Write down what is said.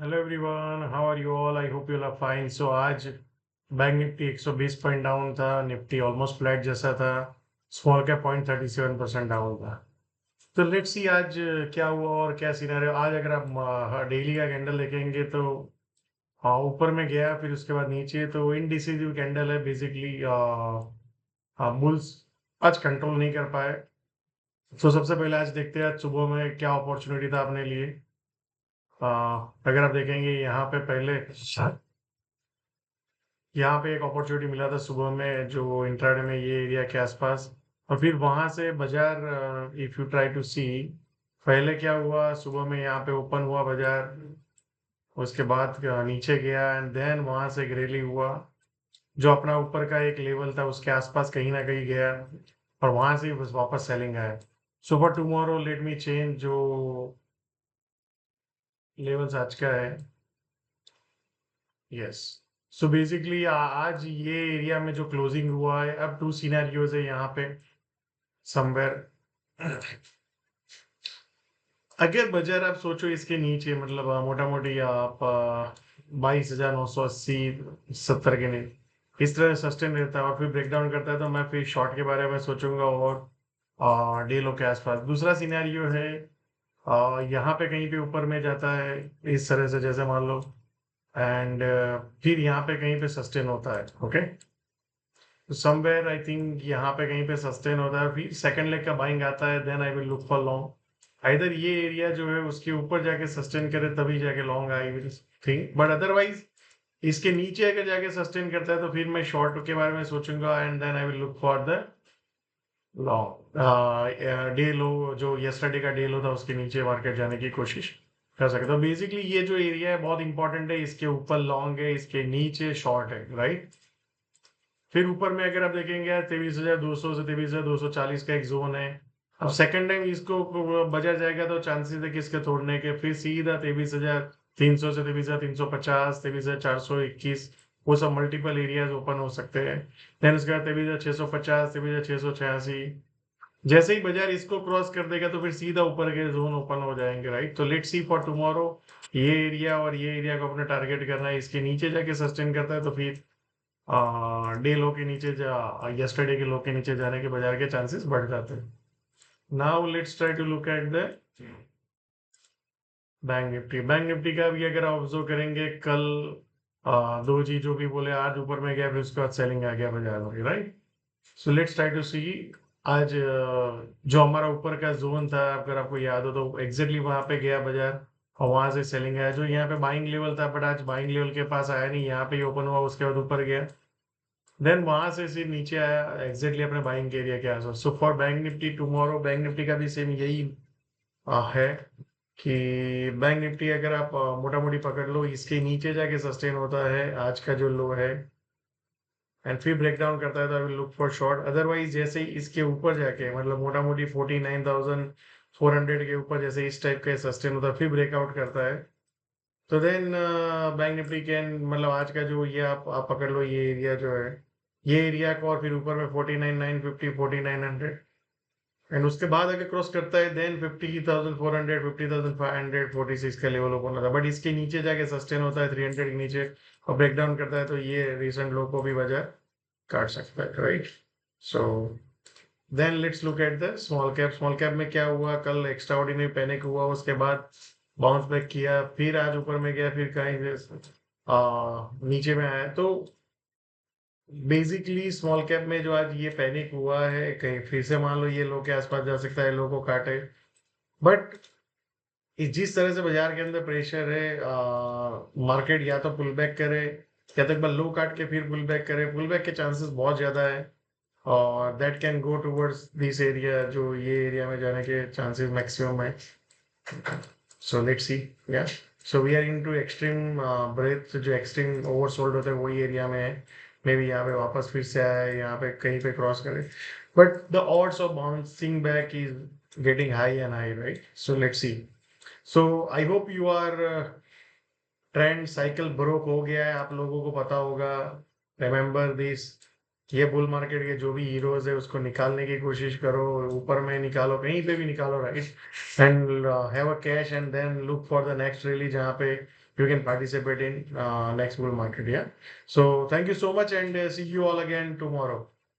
Hello everyone, how are you all? I hope you are fine. So आज bank Nifty 120 point down था, Nifty almost flat जैसा था, small cap 0.37% down था। तो let's see आज क्या हुआ और क्या सिनेरियो। आज अगर आप डेली का कैंडल देखेंगे तो ऊपर में गया, फिर उसके बाद नीचे, तो इनडिसिसिव कैंडल है बेसिकली। बुल्स आज कंट्रोल नहीं कर पाए। तो सबसे पहले आज देखते हैं आज सुबह में क्या अपॉर्चुनिटी था अपने लिए। अ, अगर आप देखेंगे यहाँ पे एक अपॉर्चुनिटी मिला था सुबह में, जो इंट्राडे में ये एरिया के आसपास। और फिर वहां से बाजार, इफ यू ट्राई टू सी, पहले क्या हुआ सुबह में, यहाँ पे ओपन हुआ बाजार, उसके बाद नीचे गया एंड देन वहां से एक रैली हुआ, जो अपना ऊपर का एक लेवल था उसके आसपास कहीं ना कहीं गया, और वहां से बस वापस सेलिंग आया। So for tomorrow let me change जो लेवल्स आज का है। यस। सो बेसिकली आज ये एरिया में जो क्लोजिंग हुआ है, अब टू सिनेरियोज है यहाँ पे समवेयर। अगर बाजार आप सोचो इसके नीचे, मतलब मोटा मोटी आप 22,980 70 के नहीं, इस तरह सस्टेन रहता है और फिर ब्रेकडाउन करता है, तो मैं फिर शॉर्ट के बारे में सोचूंगा और डे लो के आसपास। दूसरा सिनेरियो है, यहाँ पे कहीं पे ऊपर में जाता है इस तरह से, जैसे मान लो, एंड फिर यहाँ पे कहीं पे सस्टेन होता है। ओके, तो समवेयर आई थिंक यहाँ पे कहीं पे सस्टेन होता है, फिर सेकंड लेग का बाइंग आता है, then I will look for long. Either ये एरिया जो है उसके ऊपर जाके सस्टेन करे तभी जाके long I will think, but otherwise इसके नीचे अगर जाके सस्टेन करता है तो फिर मैं शॉर्ट के बारे में सोचूंगा and then I will look for the long. Day low, जो यस्टरडे का डे लो था उसके नीचे मार्केट जाने की कोशिश कर सकते। तो बेसिकली ये जो एरिया है बहुत इंपॉर्टेंट है, इसके ऊपर लॉन्ग है, इसके नीचे शॉर्ट है, राइट। फिर ऊपर में अगर आप देखेंगे 23,200 से 23,240 का एक जोन है। अब सेकंड टाइम इसको बजा जाएगा तो चांसेस है कि इसके तोड़ने के, फिर सीधा 23,300 से 23,350, 23,421, वो सब मल्टीपल एरियाज ओपन हो सकते हैं। देन उसके बाद 23,650, 23,686, जैसे ही बाजार इसको क्रॉस कर देगा तो फिर सीधा ऊपर के जोन ओपन हो जाएंगे, राइट। तो लेट्स सी फॉर टुमारो, ये एरिया और ये एरिया को अपने टारगेट करना है। इसके नीचे जाके सस्टेन करता है तो फिर डे लो के नीचे जा यस्टरडे के लो के नीचे जाने के बाजार के चांसेस बढ़ जाते हैं। Now let's try to look at the bank Nifty का भी अगर आप ऑब्जर्व करेंगे, कल दो जी जो भी बोले, आज ऊपर में गया फिर उसके बाद सेलिंग आ गया बाजार में, right. So let's try to see आज जो हमारा ऊपर का जोन था, अगर आपको याद हो तो एग्जैक्टली वहां पे गया बाजार और वहां से सेलिंग आया, जो यहाँ पे बाइंग लेवल था, बट आज बाइंग लेवल के पास आया नहीं, यहाँ पे ही ओपन हुआ, उसके बाद ऊपर गया, देन वहां से फिर नीचे आया एग्जैक्टली अपने बाइंग एरिया के आसपास। So for bank Nifty tomorrow, bank Nifty का भी सेम यही है कि बैंक निफ्टी अगर आप मोटा मोटी पकड़ लो, इसके नीचे जाके सस्टेन होता है आज का जो लो है, एंड फिर ब्रेक डाउन करता है तो आई will look for short. Otherwise जैसे ही इसके ऊपर जाके, मतलब मोटा मोटी 49,400 के ऊपर जैसे इस टाइप का सस्टेन होता है, फिर ब्रेकआउट करता है, तो देन बैंक निफ्टी कैन, मतलब आज का जो ये आप पकड़ लो, ये एरिया जो है, ये एरिया को, और फिर ऊपर में 49,950, 4900, एंड उसके बाद अगर क्रॉस करता है देन 50,400, 50,500, 46 का लेवल ओपन होता है, बट इसके नीचे जाके सस्टेन होता है 300 के नीचे और ब्रेक डाउन करता है, तो ये रिसेंट लो को भी बाजार काट सकता है, right. So then let's look at the small cap में क्या हुआ, कल एक्स्ट्रा ऑर्डिनरी पैनिक हुआ, उसके बाद बाउंस बैक किया, फिर आज ऊपर में गया, फिर कहीं नीचे में आया। तो बेसिकली स्मॉल कैप में जो आज ये पैनिक हुआ है, कहीं फिर से मान लो ये लो के आसपास जा सकता है, लो को काटे, बट जिस तरह से बाजार के अंदर प्रेशर है, मार्केट या तो पुल बैक करे, या तो एक बार लो काट के फिर पुल बैक करे, पुल बैक के चांसेस बहुत ज्यादा है, और that can go towards this area, जो ये एरिया में जाने के चांसेस मैक्सिमम है। सो लेट्स सी, या so we are into extreme breath, जो एक्सट्रीम ओवरसोल्ड होता है वही एरिया में है, मे बी यहाँ पे वापस फिर से आया है, यहाँ पे कहीं पे क्रॉस करे, but the odds of bouncing back is getting high and high, right. So let's see. So I hope you are, trend cycle broke हो गया है, आप लोगों को पता होगा, रिमेंबर दिस, ये बुल मार्केट के जो भी हीरोज है उसको निकालने की कोशिश करो, ऊपर में निकालो, कहीं पे भी निकालो, right, and have a cash and then look for the next rally, जहाँ पे you can participate in next bull market. Yeah. So thank you so much, and see you all again tomorrow.